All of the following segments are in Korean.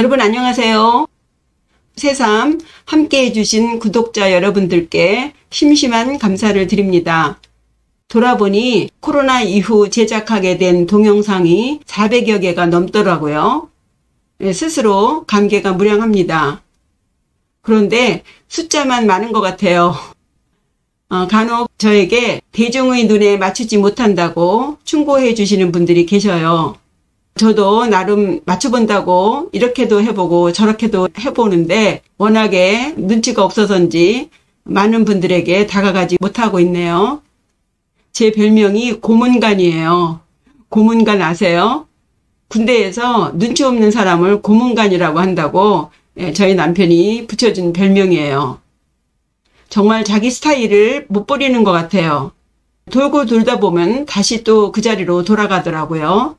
여러분 안녕하세요. 새삼 함께 해주신 구독자 여러분들께 심심한 감사를 드립니다. 돌아보니 코로나 이후 제작하게 된 동영상이 400여 개가 넘더라고요. 스스로 감개가 무량합니다. 그런데 숫자만 많은 것 같아요. 간혹 저에게 대중의 눈에 맞추지 못한다고 충고해 주시는 분들이 계셔요. 저도 나름 맞춰본다고 이렇게도 해보고 저렇게도 해보는데 워낙에 눈치가 없어서인지 많은 분들에게 다가가지 못하고 있네요. 제 별명이 고문관이에요. 고문관 아세요? 군대에서 눈치 없는 사람을 고문관이라고 한다고 저희 남편이 붙여준 별명이에요. 정말 자기 스타일을 못 버리는 것 같아요. 돌고 돌다 보면 다시 또 그 자리로 돌아가더라고요.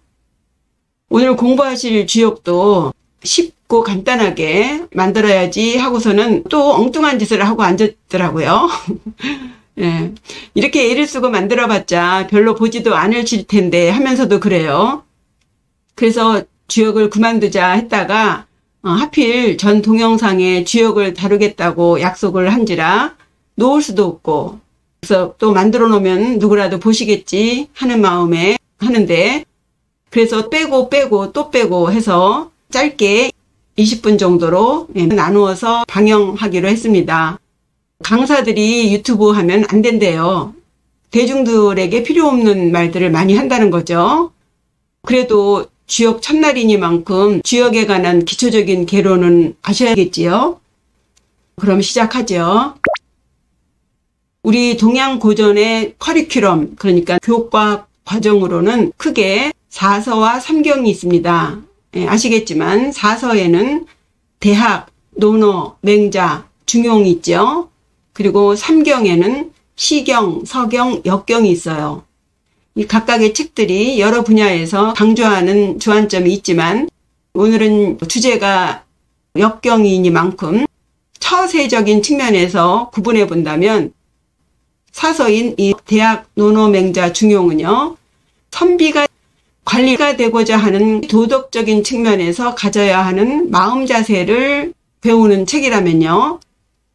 오늘 공부하실 주역도 쉽고 간단하게 만들어야지 하고서는 또 엉뚱한 짓을 하고 앉았더라고요. 네. 이렇게 애를 쓰고 만들어봤자 별로 보지도 않으실 텐데 하면서도 그래요. 그래서 주역을 그만두자 했다가 하필 전 동영상에 주역을 다루겠다고 약속을 한지라 놓을 수도 없고, 그래서 또 만들어 놓으면 누구라도 보시겠지 하는 마음에 하는데, 그래서 빼고 또 빼고 해서 짧게 20분 정도로 나누어서 방영하기로 했습니다. 강사들이 유튜브 하면 안 된대요. 대중들에게 필요 없는 말들을 많이 한다는 거죠. 그래도 주역 첫날이니만큼 주역에 관한 기초적인 개론은 아셔야겠지요. 그럼 시작하죠. 우리 동양고전의 커리큘럼, 그러니까 교과 과정으로는 크게 4서와 3경이 있습니다. 아시겠지만 4서에는 대학, 논어, 맹자, 중용이 있죠. 그리고 3경에는 시경, 서경, 역경이 있어요. 이 각각의 책들이 여러 분야에서 강조하는 주안점이 있지만 오늘은 주제가 역경이니만큼 처세적인 측면에서 구분해 본다면 사서인 이 대학, 논어, 맹자, 중용은요, 선비가 관리가 되고자 하는 도덕적인 측면에서 가져야 하는 마음 자세를 배우는 책이라면요,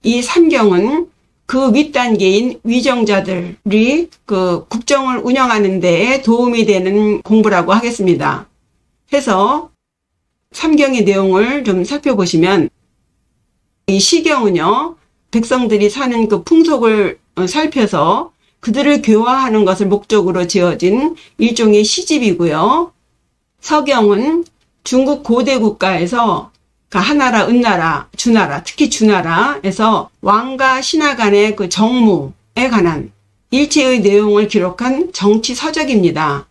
이 3경은 그 윗단계인 위정자들이 그 국정을 운영하는 데에 도움이 되는 공부라고 하겠습니다. 해서 3경의 내용을 좀 살펴보시면, 이 시경은요, 백성들이 사는 그 풍속을 살펴서 그들을 교화하는 것을 목적으로 지어진 일종의 시집이고요. 서경은 중국 고대 국가에서 하나라, 은나라, 주나라, 특히 주나라에서 왕과 신하 간의 그 정무에 관한 일체의 내용을 기록한 정치 서적입니다.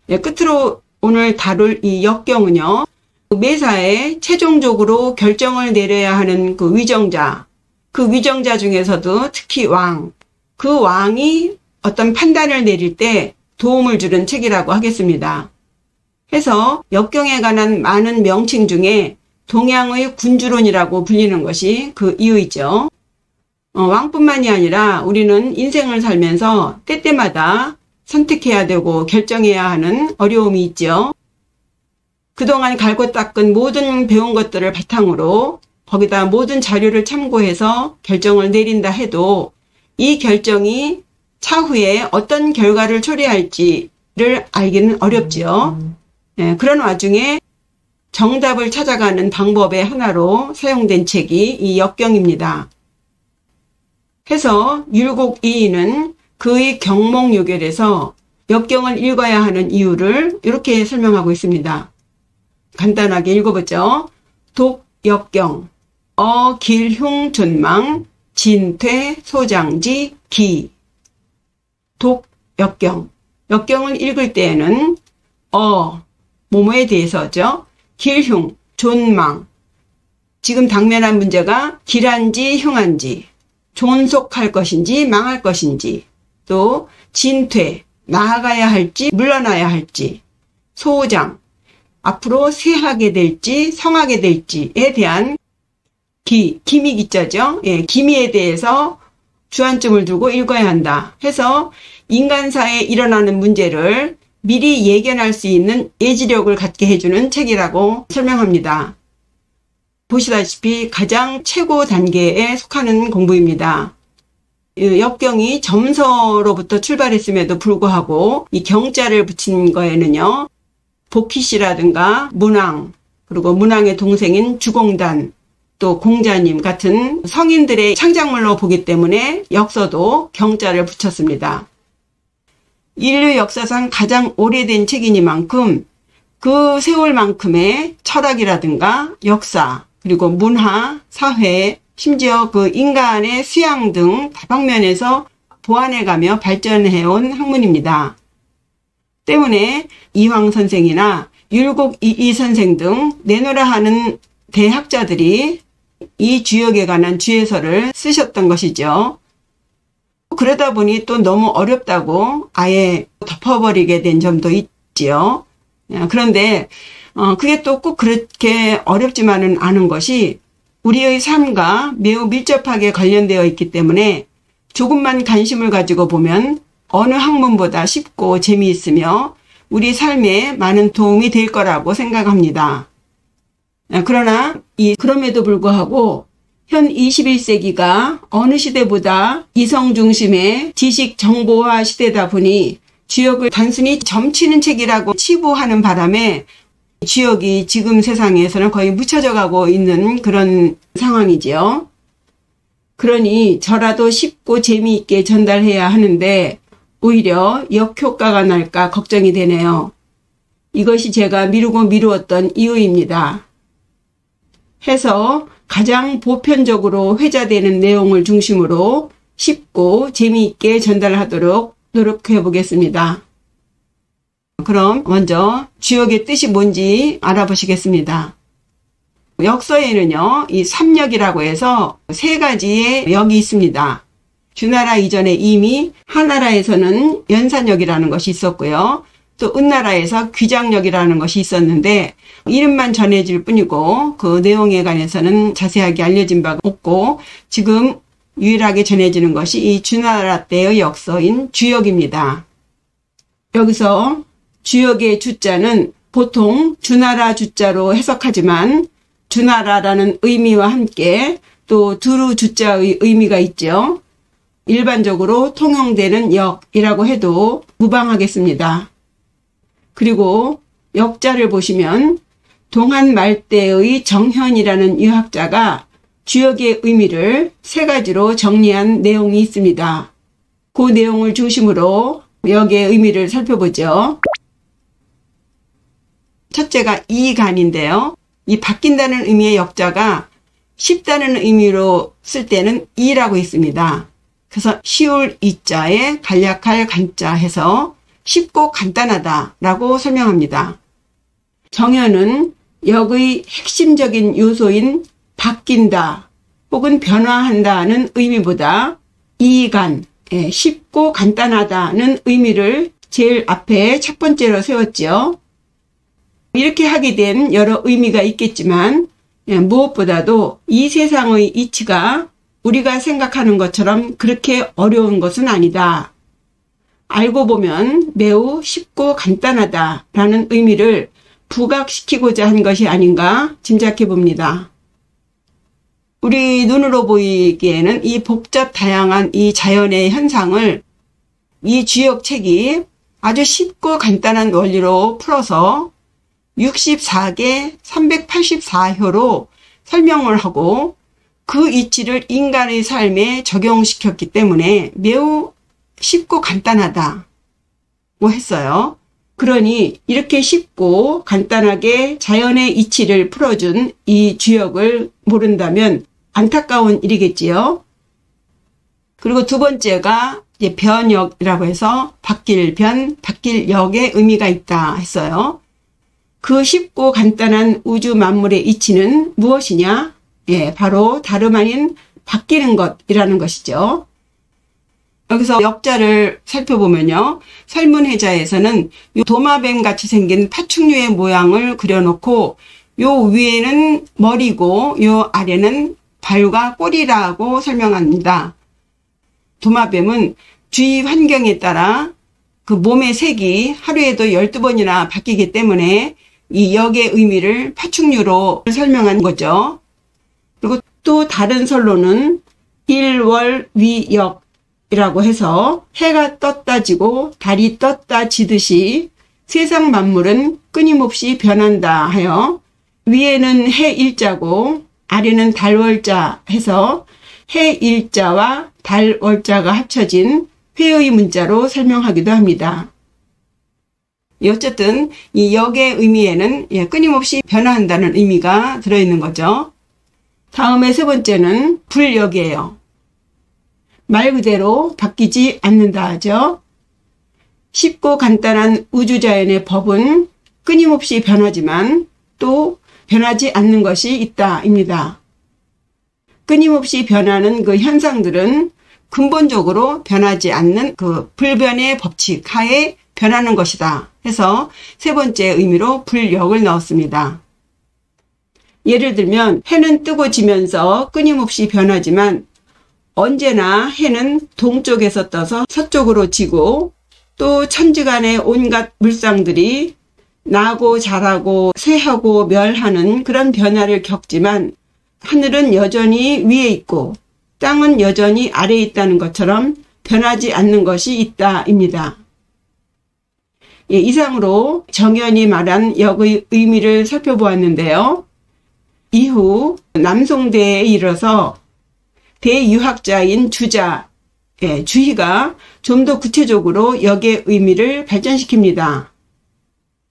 끝으로 오늘 다룰 이 역경은요, 매사에 최종적으로 결정을 내려야 하는 그 위정자, 그 위정자 중에서도 특히 왕, 그 왕이 어떤 판단을 내릴 때 도움을 주는 책이라고 하겠습니다. 해서 역경에 관한 많은 명칭 중에 동양의 군주론이라고 불리는 것이 그 이유이죠. 왕뿐만이 아니라 우리는 인생을 살면서 때때마다 선택해야 되고 결정해야 하는 어려움이 있죠. 그동안 갈고 닦은 모든 배운 것들을 바탕으로 거기다 모든 자료를 참고해서 결정을 내린다 해도 이 결정이 차후에 어떤 결과를 초래할지를 알기는 어렵지요. 그런 와중에 정답을 찾아가는 방법의 하나로 사용된 책이 이 역경입니다. 해서 율곡이인은 그의 경몽요결에서 역경을 읽어야 하는 이유를 이렇게 설명하고 있습니다. 간단하게 읽어보죠. 독역경, 어길흉 존망, 진퇴 소장지 기. 독역경. 역경을 읽을 때에는 뭐뭐에 대해서죠. 길흉, 존망. 지금 당면한 문제가 길한지 흉한지, 존속할 것인지 망할 것인지, 또 진퇴, 나아가야 할지 물러나야 할지, 소장, 앞으로 쇠하게 될지 성하게 될지에 대한 기미기자죠. 기미에 대해서 주안점을 두고 읽어야 한다 해서 인간사에 일어나는 문제를 미리 예견할 수 있는 예지력을 갖게 해주는 책이라고 설명합니다. 보시다시피 가장 최고 단계에 속하는 공부입니다. 역경이 점서로부터 출발했음에도 불구하고 이 경자를 붙인 거에는요, 복희씨라든가 문왕, 그리고 문왕의 동생인 주공단, 또 공자님 같은 성인들의 창작물로 보기 때문에 역서도 경자를 붙였습니다. 인류 역사상 가장 오래된 책이니만큼 그 세월만큼의 철학이라든가 역사, 그리고 문화, 사회, 심지어 그 인간의 수양 등 다방면에서 보완해가며 발전해온 학문입니다. 때문에 이황 선생이나 율곡 이이 선생 등 내노라 하는 대학자들이 이 주역에 관한 주해설을 쓰셨던 것이죠. 그러다 보니 또 너무 어렵다고 아예 덮어버리게 된 점도 있지요. 그런데 그게 또 꼭 그렇게 어렵지만은 않은 것이 우리의 삶과 매우 밀접하게 관련되어 있기 때문에 조금만 관심을 가지고 보면 어느 학문보다 쉽고 재미있으며 우리 삶에 많은 도움이 될 거라고 생각합니다. 그러나 그럼에도 불구하고 현 21세기가 어느 시대보다 이성 중심의 지식 정보화 시대다 보니 주역을 단순히 점치는 책이라고 치부하는 바람에 주역이 지금 세상에서는 거의 묻혀져 가고 있는 그런 상황이지요. 그러니 저라도 쉽고 재미있게 전달해야 하는데 오히려 역효과가 날까 걱정이 되네요. 이것이 제가 미루고 미루었던 이유입니다. 해서 가장 보편적으로 회자되는 내용을 중심으로 쉽고 재미있게 전달하도록 노력해 보겠습니다. 그럼 먼저 주역의 뜻이 뭔지 알아보시겠습니다. 역서에는요, 이 삼역이라고 해서 세 가지의 역이 있습니다. 주나라 이전에 이미 하나라에서는 연산역이라는 것이 있었고요. 또 은나라에서 귀장역이라는 것이 있었는데 이름만 전해질 뿐이고 그 내용에 관해서는 자세하게 알려진 바가 없고 지금 유일하게 전해지는 것이 이 주나라 때의 역서인 주역입니다. 여기서 주역의 주자는 보통 주나라 주자로 해석하지만 주나라라는 의미와 함께 또 두루 주자의 의미가 있죠. 일반적으로 통용되는 역이라고 해도 무방하겠습니다. 그리고 역자를 보시면 동한 말대의 정현이라는 유학자가 주역의 의미를 세 가지로 정리한 내용이 있습니다. 그 내용을 중심으로 역의 의미를 살펴보죠. 첫째가 이간인데요. 이 바뀐다는 의미의 역자가 쉽다는 의미로 쓸 때는 이라고 있습니다. 그래서 쉬울 이자에 간략할 간자 해서 쉽고 간단하다라고 설명합니다. 정현은 역의 핵심적인 요소인 바뀐다 혹은 변화한다는 의미보다 이간, 쉽고 간단하다는 의미를 제일 앞에 첫 번째로 세웠죠. 이렇게 하게 된 여러 의미가 있겠지만 무엇보다도 이 세상의 이치가 우리가 생각하는 것처럼 그렇게 어려운 것은 아니다. 알고 보면 매우 쉽고 간단하다라는 의미를 부각시키고자 한 것이 아닌가 짐작해 봅니다. 우리 눈으로 보이기에는 이 복잡 다양한 이 자연의 현상을 이 주역책이 아주 쉽고 간단한 원리로 풀어서 64개 384효로 설명을 하고 그 이치를 인간의 삶에 적용시켰기 때문에 매우 쉽고 간단하다고 했어요. 그러니 이렇게 쉽고 간단하게 자연의 이치를 풀어준 이 주역을 모른다면 안타까운 일이겠지요. 그리고 두 번째가 이제 변역이라고 해서 바뀔 변, 바뀔 역의 의미가 있다 했어요. 그 쉽고 간단한 우주 만물의 이치는 무엇이냐? 바로 다름 아닌 바뀌는 것이라는 것이죠. 여기서 역자를 살펴보면요. 설문해자에서는 요 도마뱀 같이 생긴 파충류의 모양을 그려놓고 요 위에는 머리고 요 아래는 발과 꼬리라고 설명합니다. 도마뱀은 주위 환경에 따라 그 몸의 색이 하루에도 12번이나 바뀌기 때문에 이 역의 의미를 파충류로 설명한 거죠. 그리고 또 다른 설로는 일월위역이라고 해서 해가 떴다 지고 달이 떴다 지듯이 세상 만물은 끊임없이 변한다 하여 위에는 해 일자고 아래는 달 월자 해서 해 일자와 달 월자가 합쳐진 회의 문자로 설명하기도 합니다. 어쨌든 이 역의 의미에는 끊임없이 변화한다는 의미가 들어있는 거죠. 다음에 세 번째는 불역이에요. 말 그대로 바뀌지 않는다 하죠. 쉽고 간단한 우주자연의 법은 끊임없이 변하지만 또 변하지 않는 것이 있다입니다. 끊임없이 변하는 그 현상들은 근본적으로 변하지 않는 그 불변의 법칙 하에 변하는 것이다 해서 세 번째 의미로 불역을 넣었습니다. 예를 들면 해는 뜨고 지면서 끊임없이 변하지만 언제나 해는 동쪽에서 떠서 서쪽으로 지고 또 천지간의 온갖 물상들이 나고 자라고 쇠하고 멸하는 그런 변화를 겪지만 하늘은 여전히 위에 있고 땅은 여전히 아래에 있다는 것처럼 변하지 않는 것이 있다입니다. 이상으로 정연이 말한 역의 의미를 살펴보았는데요. 이후 남송대에 이르러서 대유학자인 주희가 좀 더 구체적으로 역의 의미를 발전시킵니다.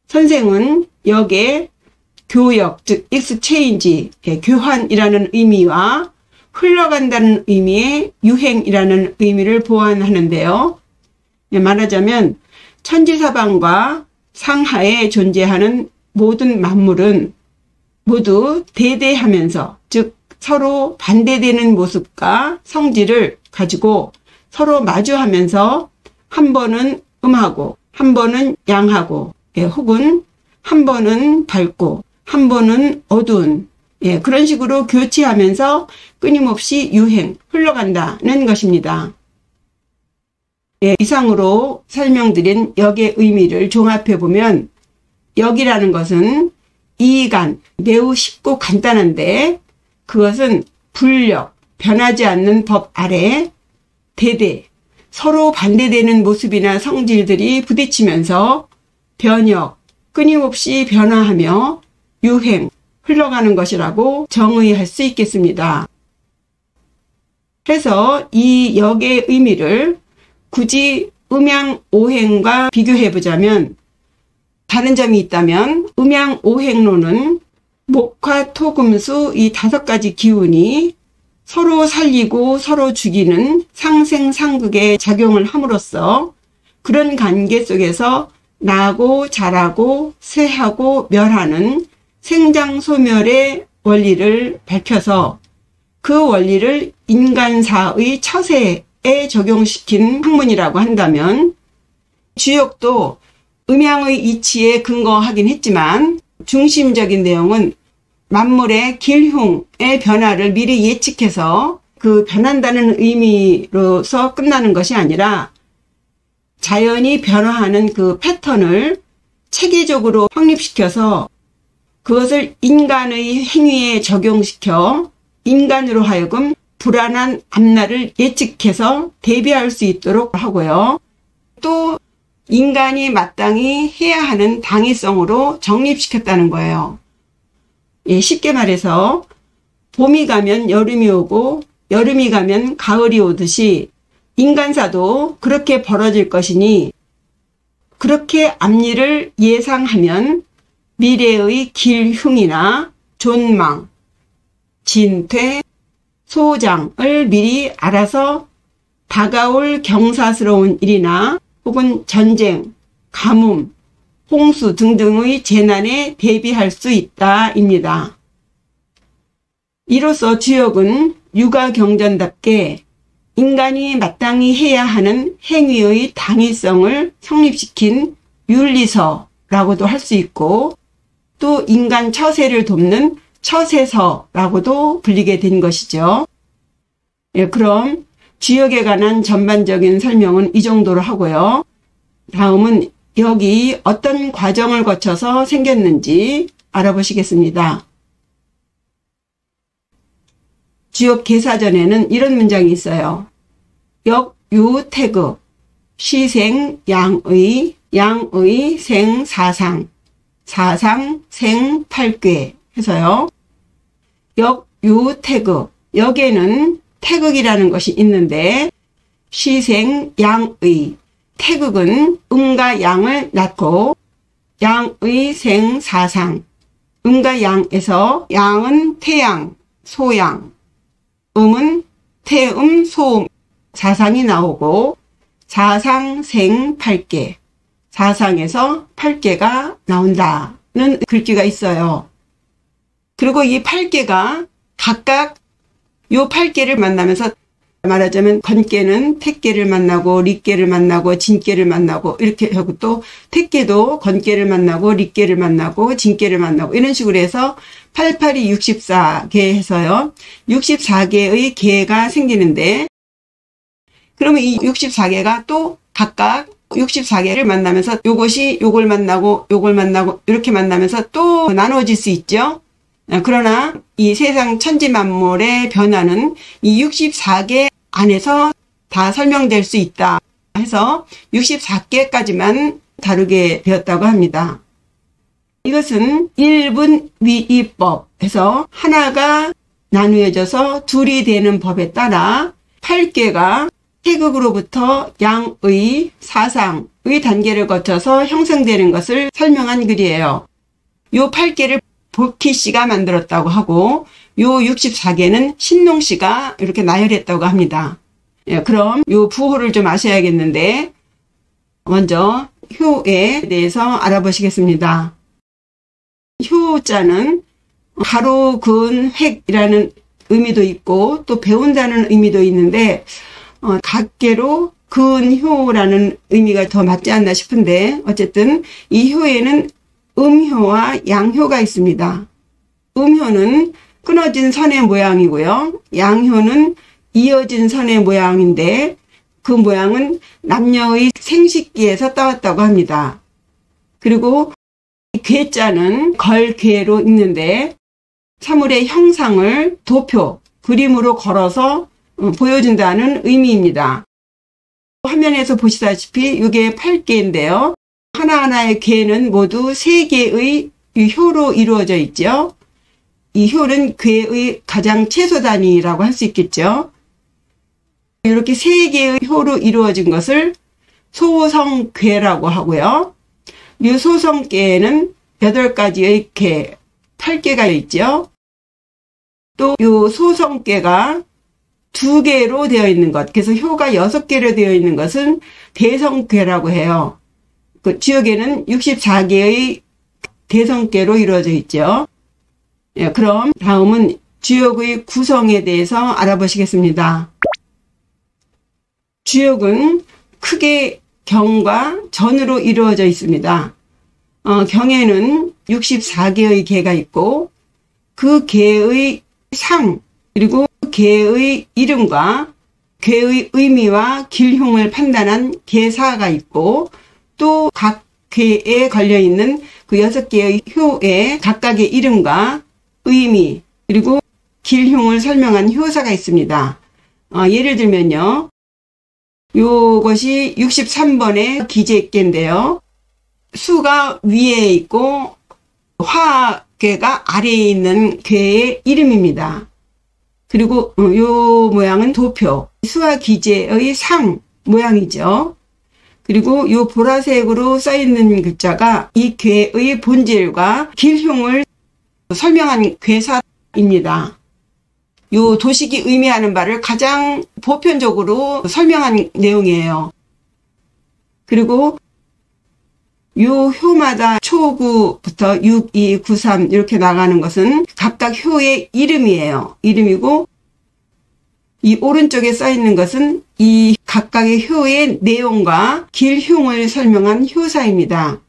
선생은 역의 교역, 즉 exchange, 교환이라는 의미와 흘러간다는 의미의 유행이라는 의미를 보완하는데요. 말하자면 천지사방과 상하에 존재하는 모든 만물은 모두 대대하면서, 즉 서로 반대되는 모습과 성질을 가지고 서로 마주하면서 한 번은 음하고 한 번은 양하고 혹은 한 번은 밝고 한 번은 어두운 그런 식으로 교치하면서 끊임없이 흘러간다는 것입니다. 이상으로 설명드린 역의 의미를 종합해보면 역이라는 것은 이간, 매우 쉽고 간단한데 그것은 불역, 변하지 않는 법 아래 대대, 서로 반대되는 모습이나 성질들이 부딪히면서 변역, 끊임없이 변화하며 흘러가는 것이라고 정의할 수 있겠습니다. 그래서 이 역의 의미를 굳이 음양오행과 비교해보자면 다른 점이 있다면 음양오행론은 목화, 토, 금수 이 5가지 기운이 서로 살리고 서로 죽이는 상생상극의 작용을 함으로써 그런 관계 속에서 나고 자라고 쇠하고 멸하는 생장소멸의 원리를 밝혀서 그 원리를 인간사의 처세에 적용시킨 학문이라고 한다면 주역도 음양의 이치에 근거하긴 했지만 중심적인 내용은 만물의 길흉의 변화를 미리 예측해서 그 변한다는 의미로서 끝나는 것이 아니라 자연이 변화하는 그 패턴을 체계적으로 확립시켜서 그것을 인간의 행위에 적용시켜 인간으로 하여금 불안한 앞날을 예측해서 대비할 수 있도록 하고요. 또 인간이 마땅히 해야 하는 당위성으로 정립시켰다는 거예요. 쉽게 말해서 봄이 가면 여름이 오고 여름이 가면 가을이 오듯이 인간사도 그렇게 벌어질 것이니 그렇게 앞일을 예상하면 미래의 길흉이나 존망, 진퇴, 소장을 미리 알아서 다가올 경사스러운 일이나 혹은 전쟁, 가뭄, 홍수 등등의 재난에 대비할 수 있다입니다. 이로써 주역은 육아경전답게 인간이 마땅히 해야 하는 행위의 당위성을 성립시킨 윤리서라고도 할 수 있고 또 인간 처세를 돕는 처세서라고도 불리게 된 것이죠. 그럼 주역에 관한 전반적인 설명은 이 정도로 하고요. 다음은 여기 어떤 과정을 거쳐서 생겼는지 알아보시겠습니다. 주역 개사전에는 이런 문장이 있어요. 역유태극 시생 양의 양의 생 사상 사상 생 팔괘 해서요. 역유태극 역에는 태극이라는 것이 있는데 시생 양의 태극은 음과 양을 낳고 양의 생 사상 음과 양에서 양은 태양 소양 음은 태음 소음 사상이 나오고 사상 생 팔괘 사상에서 팔괘가 나온다는 글귀가 있어요. 그리고 이 팔괘가 각각 요 팔괘를 만나면서 말하자면 건괘는 택괘를 만나고 릿괘를 만나고 진괘를 만나고 이렇게 하고 또 택괘도 건괘를 만나고 릿괘를 만나고 진괘를 만나고 이런 식으로 해서 88이 64개 해서요. 64개의 계가 생기는데 그러면 이 64개가 또 각각 64개를 만나면서 요것이 요걸 만나고 이렇게 만나면서 또 나눠질 수 있죠. 그러나 이 세상 천지만물의 변화는 이 64개 안에서 다 설명될 수 있다 해서 64개까지만 다루게 되었다고 합니다. 이것은 1분 위이법 해서 하나가 나누어져서 둘이 되는 법에 따라 8개가 태극으로부터 양의 사상의 단계를 거쳐서 형성되는 것을 설명한 글이에요. 요 8개를 복희 씨가 만들었다고 하고 요 64개는 신농 씨가 이렇게 나열했다고 합니다. 예, 그럼 요 부호를 좀 아셔야겠는데 먼저 효에 대해서 알아보시겠습니다. 효자는 가로, 근, 획이라는 의미도 있고 또 배운다는 의미도 있는데 각계로 근효라는 의미가 더 맞지 않나 싶은데 어쨌든 이 효에는 음효와 양효가 있습니다. 음효는 끊어진 선의 모양이고요. 양효는 이어진 선의 모양인데 그 모양은 남녀의 생식기에서 따왔다고 합니다. 그리고 괴자는 걸괴로 읽는데 사물의 형상을 도표, 그림으로 걸어서 보여준다는 의미입니다. 화면에서 보시다시피 이게 8개인데요. 하나하나의 괴는 모두 3개의 효로 이루어져 있죠. 이 효는 괴의 가장 최소 단위라고 할 수 있겠죠. 이렇게 3개의 효로 이루어진 것을 소성괴라고 하고요. 이 소성괴에는 8가지의 괴, 8개가 있죠. 또 이 소성괴가 2개로 되어 있는 것, 그래서 효가 6개로 되어 있는 것은 대성괴라고 해요. 그 주역에는 64개의 대성괴로 이루어져 있죠. 예, 그럼 다음은 주역의 구성에 대해서 알아보시겠습니다. 주역은 크게 경과 전으로 이루어져 있습니다. 경에는 64개의 계가 있고 그 계의 상 그리고 계의 이름과 계의 의미와 길흉을 판단한 계사가 있고 또 각 계에 걸려있는 그 6개의 효의 각각의 이름과 의미 그리고 길흉을 설명한 효사가 있습니다. 예를 들면요. 요것이 63번의 기재계인데요. 수가 위에 있고 화괴가 아래에 있는 괴의 이름입니다. 그리고 요 모양은 도표, 수와 기재의 상 모양이죠. 그리고 요 보라색으로 써있는 글자가 이 괴의 본질과 길흉을 설명한 괴사입니다. 요 도식이 의미하는 바를 가장 보편적으로 설명한 내용이에요. 그리고 요 효마다 초구부터 6, 2, 9, 3 이렇게 나가는 것은 각각 효의 이름이에요. 이름이고 이 오른쪽에 써 있는 것은 이 각각의 효의 내용과 길흉을 설명한 효사입니다.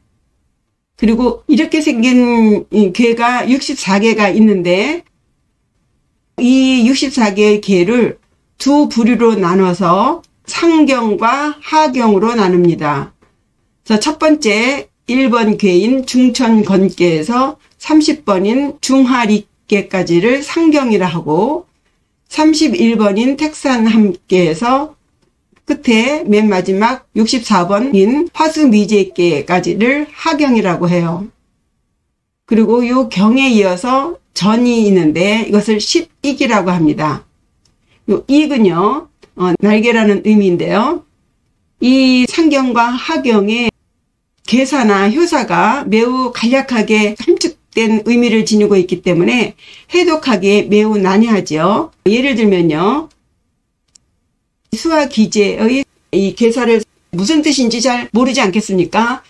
그리고 이렇게 생긴 괴가 64개가 있는데 이 64개의 괴를 두 부류로 나눠서 상경과 하경으로 나눕니다. 그래서 첫 번째 1번 궤인 중천건계에서 30번인 중하리계까지를 상경이라 하고 31번인 택산함계에서 끝에 맨 마지막 64번인 화수미제계까지를 하경이라고 해요. 그리고 이 경에 이어서 전이 있는데 이것을 십익이라고 합니다. 이 익은요, 날개라는 의미인데요. 이 상경과 하경의 개사나 효사가 매우 간략하게 함축된 의미를 지니고 있기 때문에 해독하기에 매우 난해하죠. 예를 들면요, 수화기제의 이 개사를 무슨 뜻인지 잘 모르지 않겠습니까?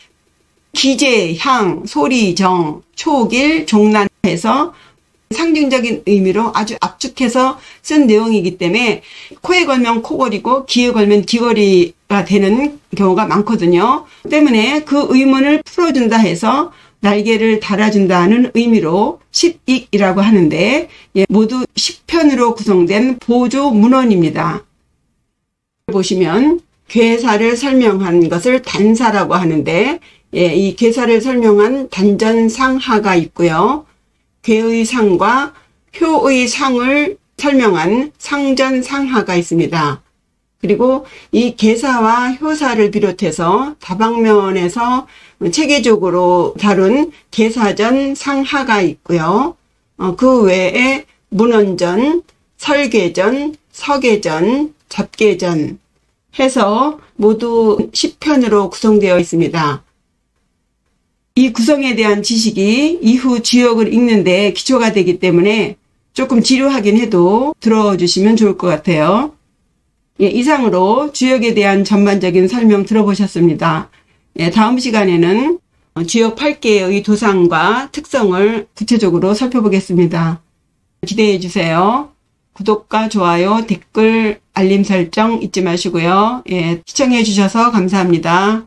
기제, 향, 소리, 정, 초길, 종란해서 상징적인 의미로 아주 압축해서 쓴 내용이기 때문에 코에 걸면 코걸이고 귀에 걸면 귀걸이가 되는 경우가 많거든요. 때문에 그 의문을 풀어준다 해서 날개를 달아준다는 의미로 십익이라고 하는데 모두 10편으로 구성된 보조 문헌입니다. 보시면 괴사를 설명한 것을 단사라고 하는데 이 괴사를 설명한 단전상하가 있고요. 괴의 상과 효의 상을 설명한 상전상하가 있습니다. 그리고 이 괴사와 효사를 비롯해서 다방면에서 체계적으로 다룬 괴사전 상하가 있고요. 그 외에 문헌전, 설계전, 서계전, 잡계전 해서 모두 10편으로 구성되어 있습니다. 이 구성에 대한 지식이 이후 주역을 읽는데 기초가 되기 때문에 조금 지루하긴 해도 들어주시면 좋을 것 같아요. 이상으로 주역에 대한 전반적인 설명 들어보셨습니다. 다음 시간에는 주역 8개의 도상과 특성을 구체적으로 살펴보겠습니다. 기대해 주세요. 구독과 좋아요, 댓글, 알림 설정 잊지 마시고요. 시청해 주셔서 감사합니다.